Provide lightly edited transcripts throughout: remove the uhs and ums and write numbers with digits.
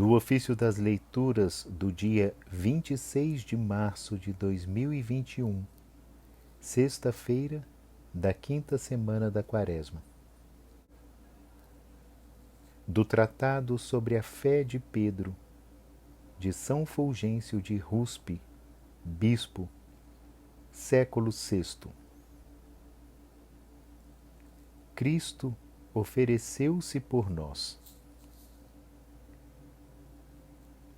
Do ofício das leituras do dia 26 de março de 2021, sexta-feira da quinta semana da Quaresma. Do Tratado sobre a Fé de Pedro, de São Fulgêncio de Ruspe, Bispo, século VI. Cristo ofereceu-se por nós.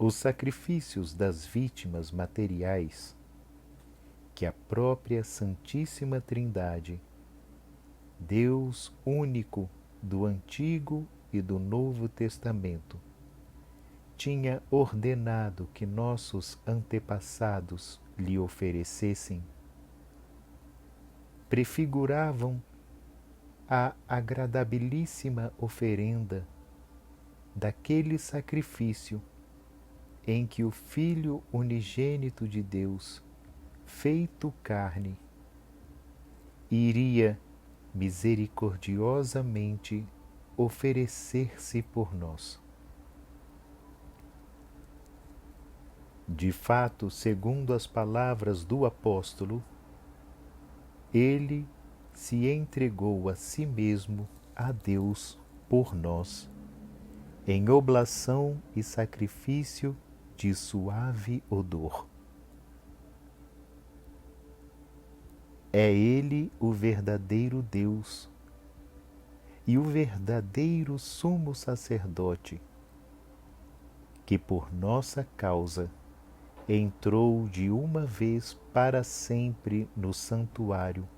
Os sacrifícios das vítimas materiais que a própria Santíssima Trindade, Deus único do Antigo e do Novo Testamento, tinha ordenado que nossos antepassados lhe oferecessem, prefiguravam a agradabilíssima oferenda daquele sacrifício em que o Filho unigênito de Deus, feito carne, iria misericordiosamente oferecer-se por nós. De fato, segundo as palavras do apóstolo, ele se entregou a si mesmo a Deus por nós, em oblação e sacrifício de suave odor. É Ele o verdadeiro Deus e o verdadeiro sumo sacerdote, que por nossa causa entrou de uma vez para sempre no santuário,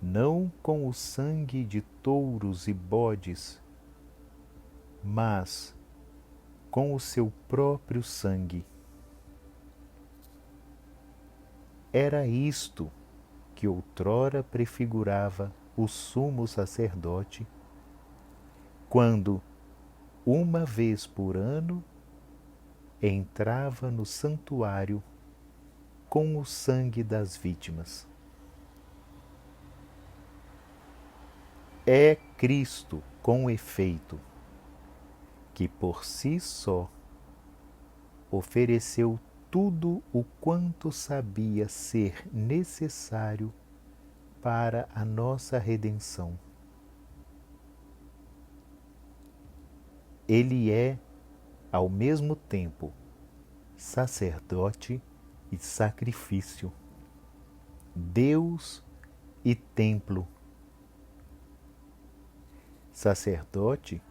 não com o sangue de touros e bodes, mas com o seu próprio sangue. Era isto que outrora prefigurava o sumo sacerdote, quando, uma vez por ano, entrava no santuário com o sangue das vítimas. É Cristo, com efeito, que por si só ofereceu tudo o quanto sabia ser necessário para a nossa redenção. Ele é, ao mesmo tempo, sacerdote e sacrifício, Deus e templo. Sacerdote,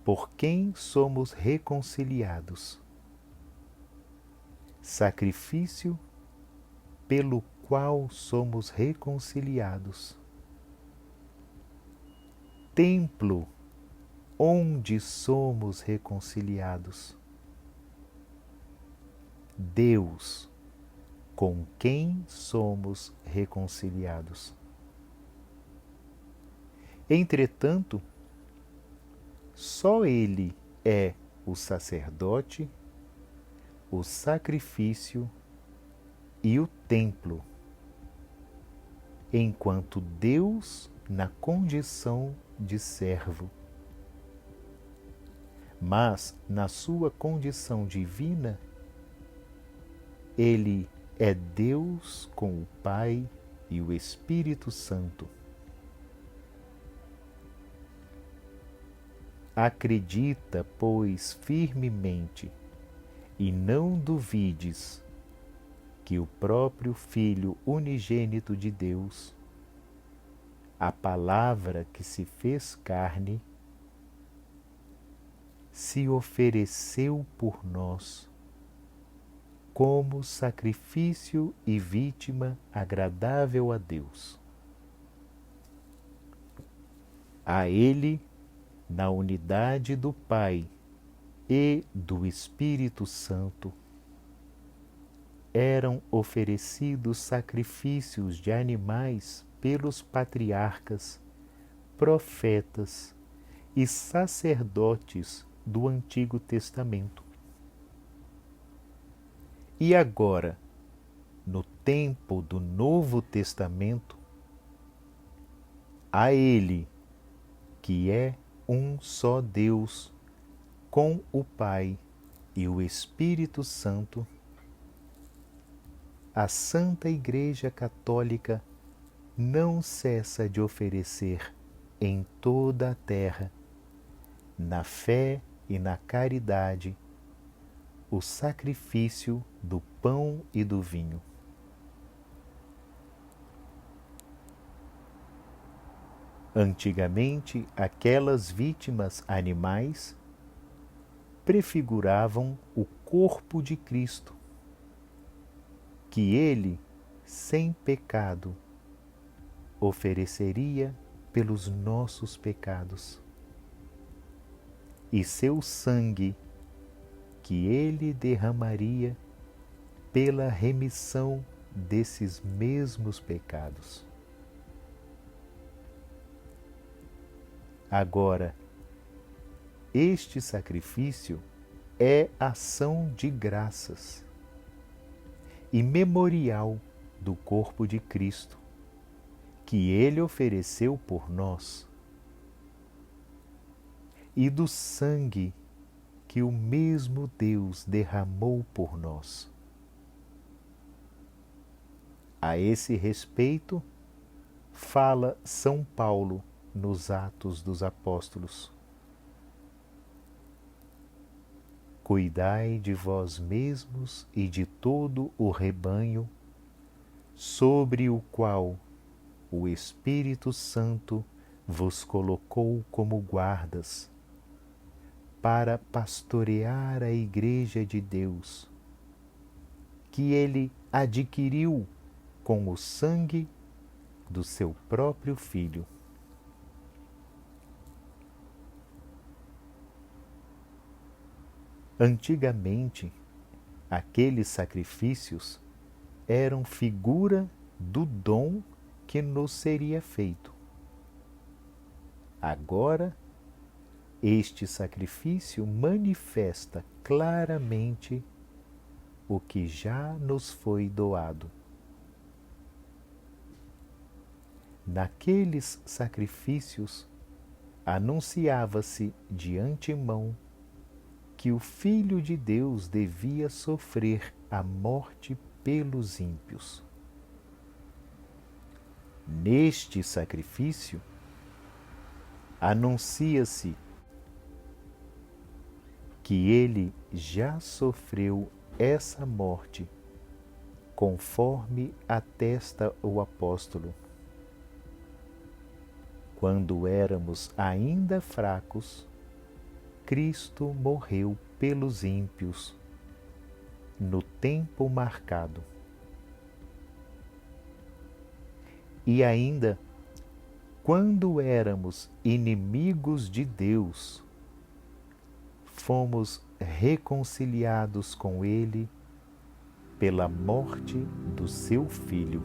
por quem somos reconciliados. Sacrifício, pelo qual somos reconciliados. Templo, onde somos reconciliados. Deus, com quem somos reconciliados. Entretanto, só Ele é o sacerdote, o sacrifício e o templo, enquanto Deus na condição de servo. Mas, na sua condição divina, Ele é Deus com o Pai e o Espírito Santo. Acredita, pois, firmemente, e não duvides que o próprio Filho unigênito de Deus, a palavra que se fez carne, se ofereceu por nós como sacrifício e vítima agradável a Deus. A Ele, na unidade do Pai e do Espírito Santo, eram oferecidos sacrifícios de animais pelos patriarcas, profetas e sacerdotes do Antigo Testamento. E agora, no tempo do Novo Testamento, a Ele, que é um só Deus, com o Pai e o Espírito Santo, a Santa Igreja Católica não cessa de oferecer em toda a terra, na fé e na caridade, o sacrifício do pão e do vinho. Antigamente, aquelas vítimas animais prefiguravam o corpo de Cristo, que ele, sem pecado, ofereceria pelos nossos pecados, e seu sangue, que ele derramaria pela remissão desses mesmos pecados. Agora, este sacrifício é ação de graças e memorial do corpo de Cristo, que ele ofereceu por nós, e do sangue que o mesmo Deus derramou por nós. A esse respeito, fala São Paulo nos Atos dos Apóstolos: cuidai de vós mesmos e de todo o rebanho, sobre o qual o Espírito Santo vos colocou como guardas, para pastorear a Igreja de Deus, que ele adquiriu com o sangue do seu próprio Filho. Antigamente, aqueles sacrifícios eram figura do dom que nos seria feito. Agora, este sacrifício manifesta claramente o que já nos foi doado. Naqueles sacrifícios, anunciava-se de antemão que o Filho de Deus devia sofrer a morte pelos ímpios. Neste sacrifício, anuncia-se que ele já sofreu essa morte, conforme atesta o apóstolo. Quando éramos ainda fracos, Cristo morreu pelos ímpios, no tempo marcado. E ainda, quando éramos inimigos de Deus, fomos reconciliados com Ele pela morte do seu Filho.